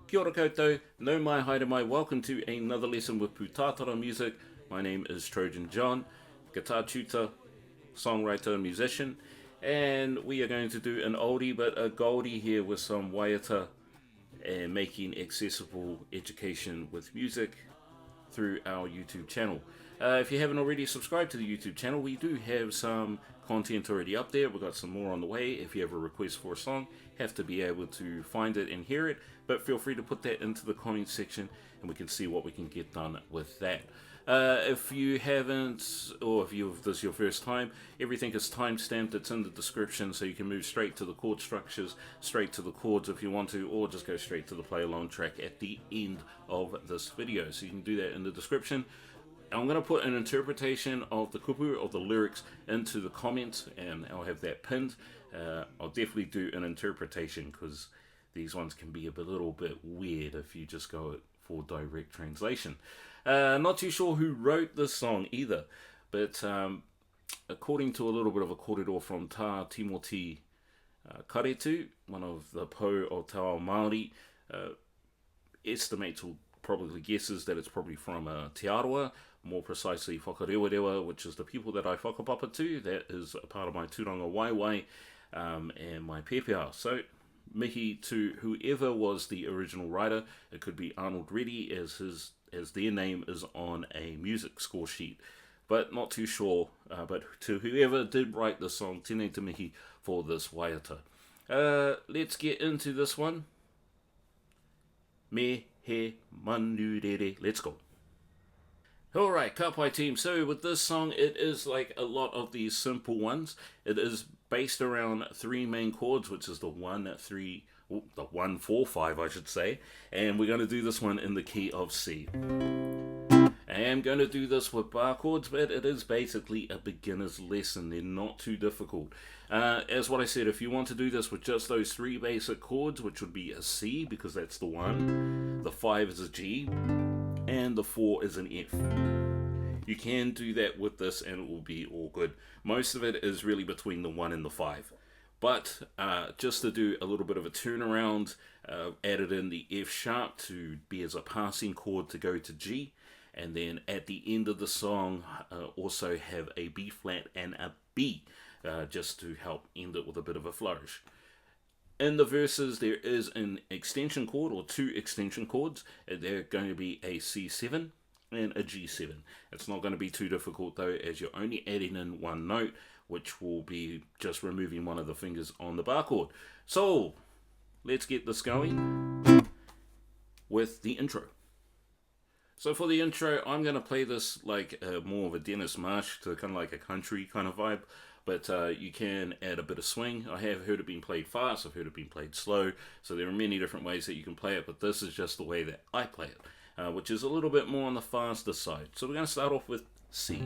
Kia ora koutou, no mai haere mai, welcome to another lesson with Pūtātara music. My name is Trojan-John, guitar tutor, songwriter, and musician, and we are going to do an oldie but a goldie here with some Waiata and making accessible education with music through our YouTube channel. If you haven't already subscribed to the YouTube channel, we do have some content already up there. We've got some more on the way. If you have a request for a song, have to be able to find it and hear it, but feel free to put that into the comment section and we can see what we can get done with that. If you haven't, or if this is your first time, everything is time-stamped. It's in the description, so you can move straight to the chord structures, straight to the chords if you want to, or just go straight to the play-along track at the end of this video. So you can do that in the description. I'm going to put an interpretation of the kupu, of the lyrics, into the comments, and I'll have that pinned. I'll definitely do an interpretation, because these ones can be a little bit weird if you just go for direct translation. Not too sure who wrote this song either, but according to a little bit of a kōrero from Tā Timoti Karetu, one of the po of Te Maori, estimates or probably guesses that it's probably from Te Arawa, more precisely Whakarewarewa, which is the people that I whakapapa to. That is a part of my tūranga waiwai and my pēpea. So mihi to whoever was the original writer. It could be Arnold Reddy, as their name is on a music score sheet, but not too sure. But to whoever did write the song, tēnei te mihi for this Waiata. Let's get into this one. Me He Manu Rere. Let's go. Alright, ka pai team. So with this song, it is like a lot of these simple ones. It is based around three main chords, which is the 1, 3, the 1, 4, 5, I should say. And we're going to do this one in the key of C. I am going to do this with bar chords, but it is basically a beginner's lesson. They're not too difficult. As what I said, if you want to do this with just those three basic chords, which would be a C, because that's the 1, the 5 is a G, and the 4 is an F. You can do that with this and it will be all good. Most of it is really between the 1 and the 5. But just to do a little bit of a turnaround, added in the F sharp to be as a passing chord to go to G. And then at the end of the song, also have a B flat and a B, just to help end it with a bit of a flourish. In the verses, there is an extension chord, or two extension chords. They're going to be a C7 and a G7. It's not going to be too difficult though, as you're only adding in one note, which will be just removing one of the fingers on the bar chord. So, let's get this going with the intro. So for the intro, I'm going to play this like more of a Dennis Marsh, to kind of like a country kind of vibe. But you can add a bit of swing. I have heard it being played fast, I've heard it being played slow, so there are many different ways that you can play it, but this is just the way that I play it, which is a little bit more on the faster side. So we're going to start off with C.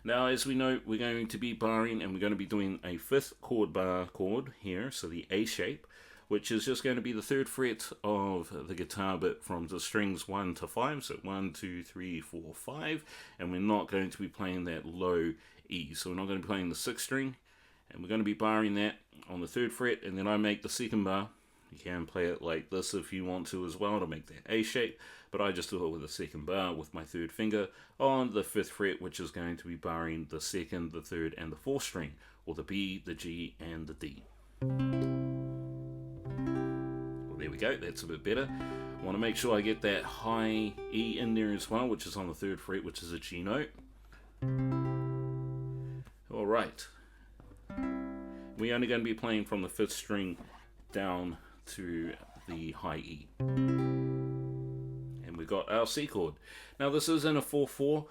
Now, as we know, we're going to be barring, and we're going to be doing a 5th chord bar chord here, so the A shape, which is just going to be the 3rd fret of the guitar bit from the strings 1 to 5, so 1, 2, 3, 4, 5, and we're not going to be playing that low E, so we're not going to be playing the 6th string, and we're going to be barring that on the 3rd fret, and then I make the 2nd bar. You can play it like this if you want to as well to make that A shape, but I just do it with the 2nd bar with my 3rd finger on the 5th fret, which is going to be barring the 2nd, the 3rd, and the 4th string, or the B, the G, and the D. Well, there we go, that's a bit better. I want to make sure I get that high E in there as well, which is on the 3rd fret, which is a G note. Alright, we're only going to be playing from the 5th string down to the high E. And we got our C chord. Now this is in a 4-4.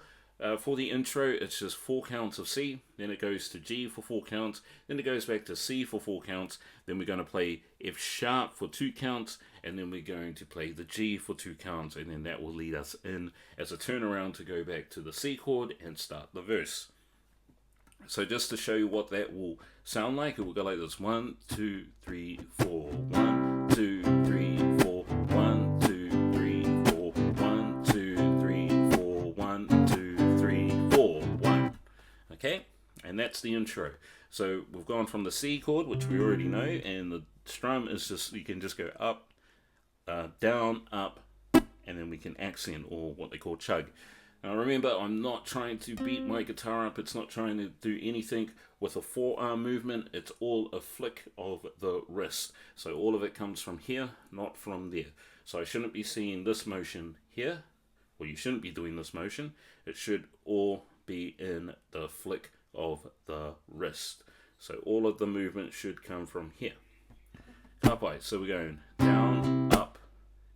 For the intro, it's just 4 counts of C, then it goes to G for 4 counts, then it goes back to C for 4 counts, then we're going to play F sharp for 2 counts, and then we're going to play the G for 2 counts, and then that will lead us in as a turnaround to go back to the C chord and start the verse. So just to show you what that will sound like, it will go like this: 1, 2, 3, 4, 1, 2, 3, 4, 1, 2, 3, 4, 1, 2, 3, 4, 1, 2, 3, 4, 1. Okay, and that's the intro. So we've gone from the C chord, which we already know, and the strum is just, you can just go up, down, up, and then we can accent, or what they call chug. Now remember, I'm not trying to beat my guitar up, it's not trying to do anything with a forearm movement, it's all a flick of the wrist. So all of it comes from here, not from there. So I shouldn't be seeing this motion here, or you shouldn't be doing this motion, it should all be in the flick of the wrist. So all of the movement should come from here. Kapai, so we're going down, up,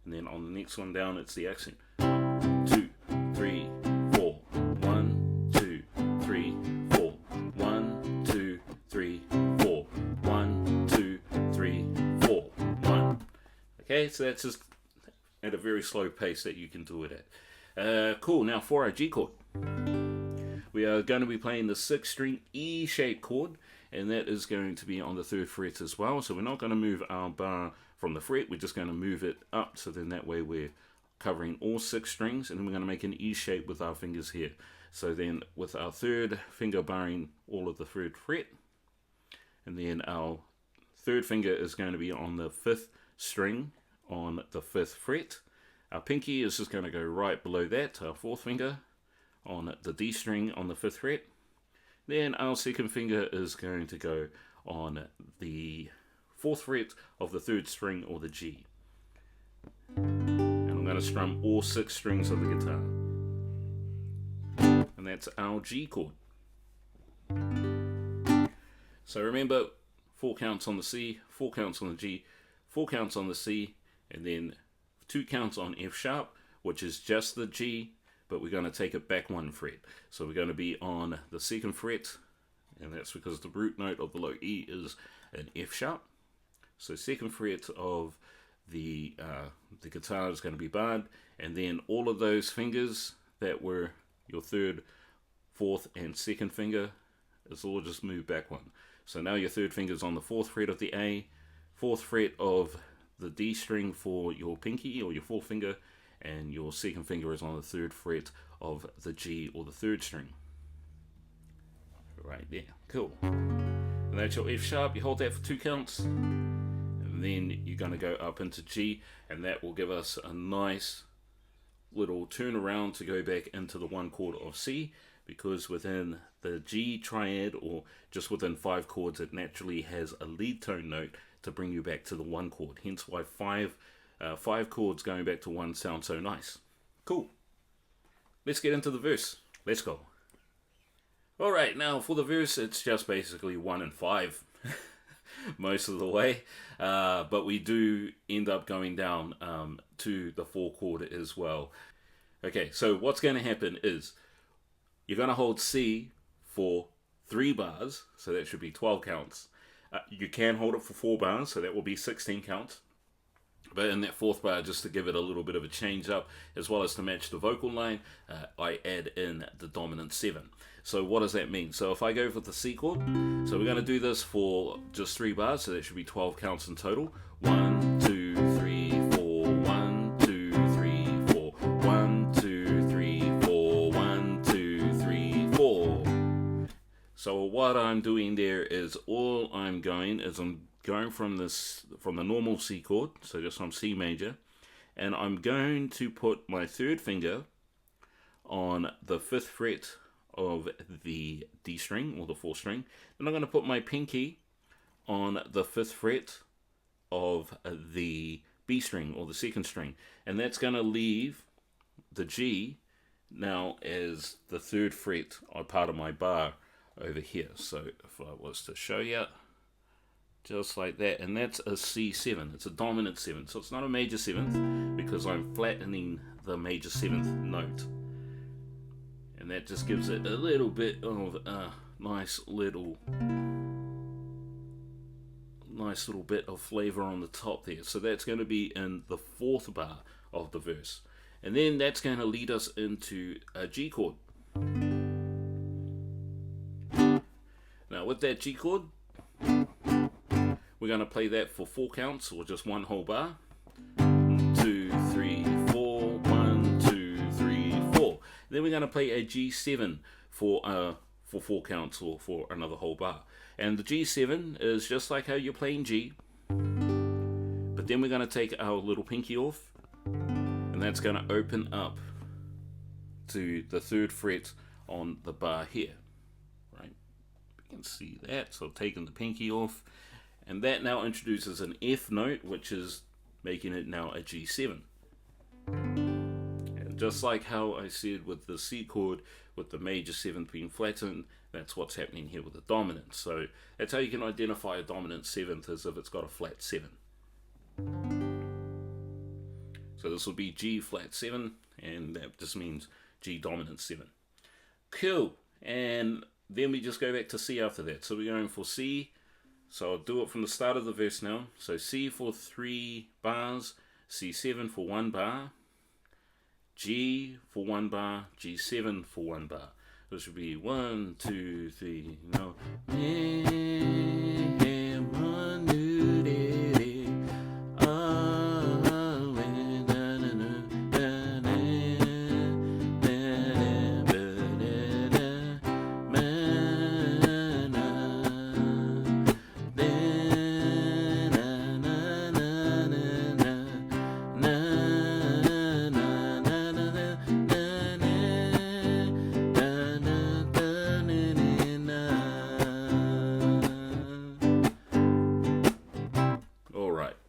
and then on the next one down, it's the accent. 2, 3, 4. 1, 2, 3, 4. 1, 2, 3, 4. 1, 2, 3, 4. 1. Okay, so that's just at a very slow pace that you can do it at. Cool, now for our G chord. We are going to be playing the 6th string E shape chord, and that is going to be on the 3rd fret as well. So we're not going to move our bar from the fret, we're just going to move it up, so then that way we're covering all 6 strings, and then we're going to make an E shape with our fingers here. So then with our 3rd finger barring all of the 3rd fret, and then our 3rd finger is going to be on the 5th string on the 5th fret. Our pinky is just going to go right below that, our 4th finger on the D string on the 5th fret. Then our 2nd finger is going to go on the 4th fret of the 3rd string, or the G. And I'm going to strum all 6 strings of the guitar. And that's our G chord. So remember, 4 counts on the C, 4 counts on the G, 4 counts on the C, and then 2 counts on F sharp, which is just the G, but we're going to take it back 1 fret. So we're going to be on the 2nd fret, and that's because the root note of the low E is an F sharp. So 2nd fret of the guitar is going to be barred, and then all of those fingers that were your 3rd, 4th, and 2nd finger is all just moved back 1. So now your 3rd finger is on the 4th fret of the A, 4th fret of the D string for your pinky or your 4th finger, and your 2nd finger is on the 3rd fret of the G or the 3rd string. Right there, cool. And that's your F sharp, you hold that for 2 counts, and then you're going to go up into G, and that will give us a nice little turn around to go back into the 1 chord of C, because within the G triad, or just within 5 chords, it naturally has a lead tone note to bring you back to the 1 chord, hence why 5 chords going back to 1 sound so nice. Cool. Let's get into the verse. Let's go. Alright, now for the verse, it's just basically 1 and 5 most of the way, but we do end up going down to the 4 chord as well. Okay, so what's going to happen is you're going to hold C for 3 bars, so that should be 12 counts. You can hold it for 4 bars, so that will be 16 counts. But in that 4th bar, just to give it a little bit of a change up, as well as to match the vocal line, I add in the dominant 7. So what does that mean? So if I go for the C chord, so we're going to do this for just 3 bars, so that should be 12 counts in total. 1, 2, 3, 4, 1, 2, 3, 4, 1, 2, 3, 4, 1, 2, 3, 4. So what I'm doing there is I'm going from the normal C chord, so just from C major, and I'm going to put my 3rd finger on the 5th fret of the D string or the 4th string, and I'm going to put my pinky on the 5th fret of the B string or the 2nd string, and that's going to leave the G now as the 3rd fret or part of my bar over here. So if I was to show you, just like that, and that's a C7, it's a dominant 7, so it's not a major 7th because I'm flattening the major 7th note, and that just gives it a little bit of a nice little bit of flavor on the top there. So that's going to be in the 4th bar of the verse, and then that's going to lead us into a G chord. Now with that G chord, we're going to play that for 4 counts, or just 1 whole bar. 2, 3, 4, 1, 2, 3, 4. Then we're going to play a G7 for 4 counts, or for another whole bar. And the G7 is just like how you're playing G, but then we're going to take our little pinky off, and that's going to open up to the 3rd fret on the bar here, right? You can see that. So I've taken the pinky off, and that now introduces an F note, which is making it now a G7. And just like how I said with the C chord, with the major 7th being flattened, that's what's happening here with the dominant. So that's how you can identify a dominant 7th, as if it's got a flat 7. So this will be G flat 7, and that just means G dominant 7. Cool. And then we just go back to C after that. So we're going for C. So I'll do it from the start of the verse now. So C for 3 bars, C7 for 1 bar, G for 1 bar, G7 for 1 bar. This would be 1, 2, 3, no. He Manu Rere,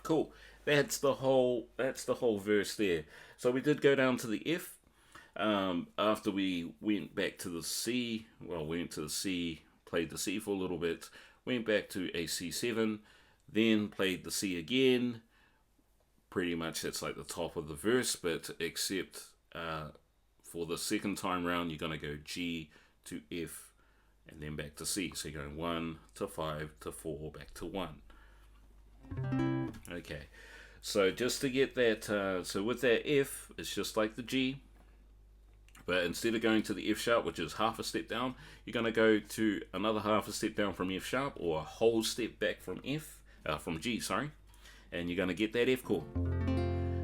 cool. That's the whole verse there. So we did go down to the F after we went back to the C. Well, we went to the C, played the C for a little bit, went back to a C7, then played the C again. Pretty much that's like the top of the verse, but except for the second time round, you're going to go G to F and then back to C. So you're going 1 to 5 to 4, back to 1. Okay, so just to get that, so with that F, it's just like the G, but instead of going to the F sharp, which is half a step down, you're going to go to another half a step down from F sharp, or a whole step back from from G, sorry, and you're going to get that F chord.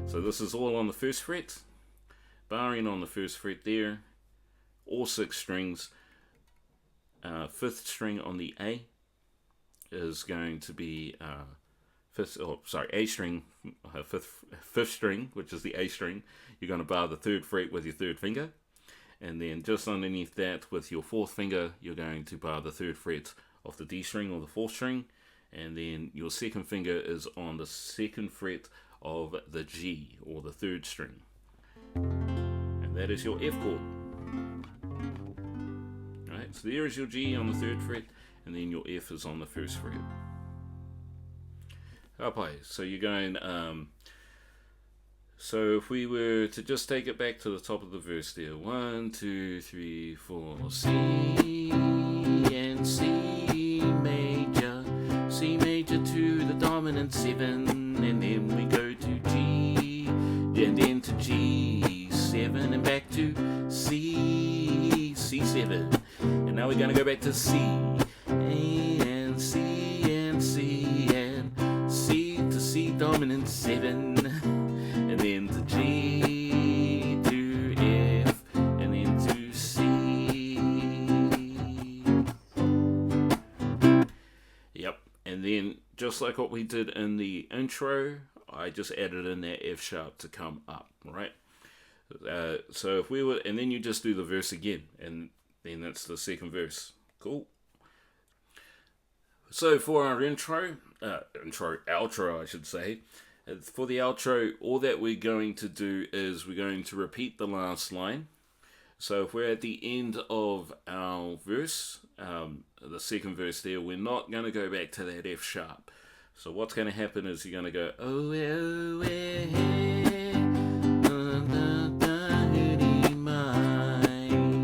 So this is all on the 1st fret, barring on the 1st fret there, all 6 strings. 5th string on the A is going to be A string, 5th string, which is the A string. You're going to bar the 3rd fret with your 3rd finger, and then just underneath that with your 4th finger, you're going to bar the 3rd fret of the D string or the 4th string, and then your 2nd finger is on the 2nd fret of the G or the 3rd string, and that is your F chord. Alright, so there is your G on the 3rd fret, and then your F is on the 1st fret. Okay, so you're going, so if we were to just take it back to the top of the verse there, 1, 2, 3, 4, C and C major to the dominant 7, and then we go to G, and then to G7, and back to C, C7, and now we're going to go back to C, and C, and C, and C to C dominant 7, and then to G to F, and then to C. Yep, and then just like what we did in the intro, I just added in that F sharp to come up, right? So if we were, and then you just do the verse again, and then that's the 2nd verse. Cool. So for our outro, I should say, for the outro, all that we're going to do is we're going to repeat the last line. So if we're at the end of our verse, the 2nd verse there, we're not going to go back to that F sharp. So what's going to happen is you're going to go, oh, oh, hey,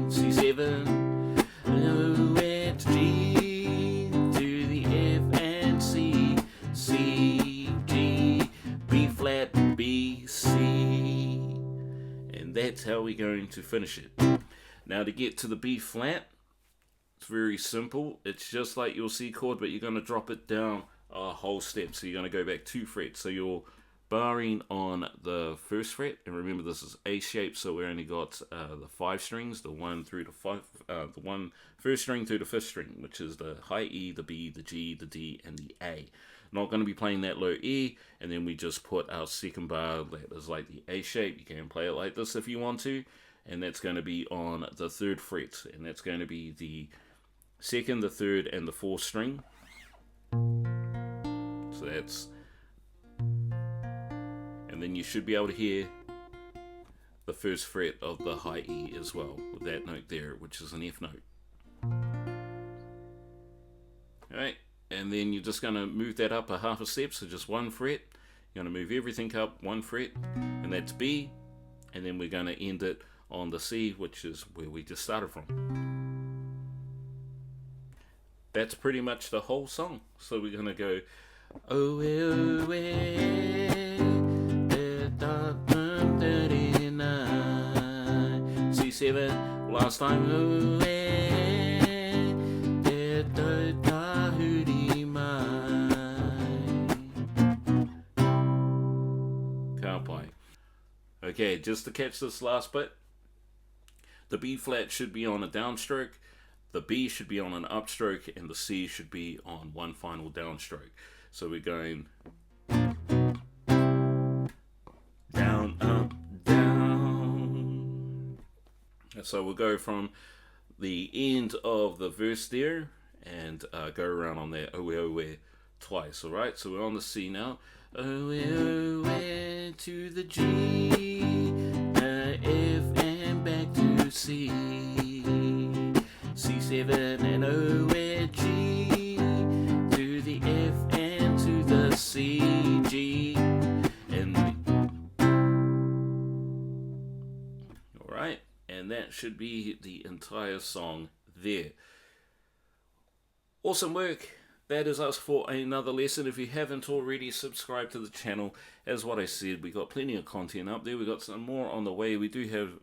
C7, oh, it's G to the F and C, C, G, B flat, B, C, and that's how we're going to finish it. Now to get to the B flat, it's very simple. It's just like your C chord, but you're going to drop it down a whole step. So you're going to go back 2 frets. So your barring on the first fret, and remember this is A shape, so we only got the 5 strings, the 1 through to 5, the 1 first string through the 5th string, which is the high E, the B, the G, the D, and the A. Not going to be playing that low E, and then we just put our second bar that is like the A shape. You can play it like this if you want to, and that's going to be on the 3rd fret, and that's going to be the 2nd, the 3rd, and the 4th string. So that's, and then you should be able to hear the 1st fret of the high E as well, with that note there, which is an F note. Alright, and then you're just going to move that up a half a step, so just 1 fret. You're going to move everything up 1 fret, and that's B, and then we're going to end it on the C, which is where we just started from. That's pretty much the whole song. So we're going to go, oh, oh, C7, last time, oh, can't play. Okay, just to catch this last bit, the B flat should be on a downstroke, the B should be on an upstroke, and the C should be on one final downstroke. So we're going down, up, down. So we'll go from the end of the verse there and go around on that owe twice, alright? So we're on the C now. Owe to the G, F and back to C, C7 and owe G, to the F and to the C, G, and alright, and that should be the entire song there. Awesome work. That is us for another lesson. If you haven't already, subscribe to the channel. As what I said, we got plenty of content up there. We got some more on the way. We do have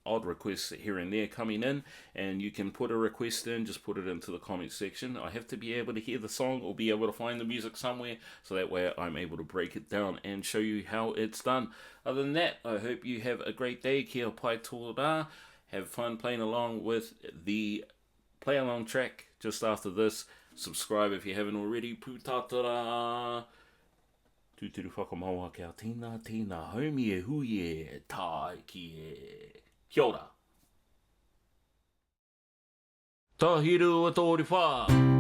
odd requests here and there coming in, and you can put a request in, just put it into the comment section. I have to be able to hear the song or be able to find the music somewhere, so that way I'm able to break it down and show you how it's done. Other than that, I hope you have a great day. Kia pai tō rā. Have fun playing along with the play along track just after this. Subscribe if you haven't already. Pūtātara. Tūturu whakamaua kia tīna, tīna, haumi e hui e, tā ki e. Kia ora. Tā hiru a tōri whā.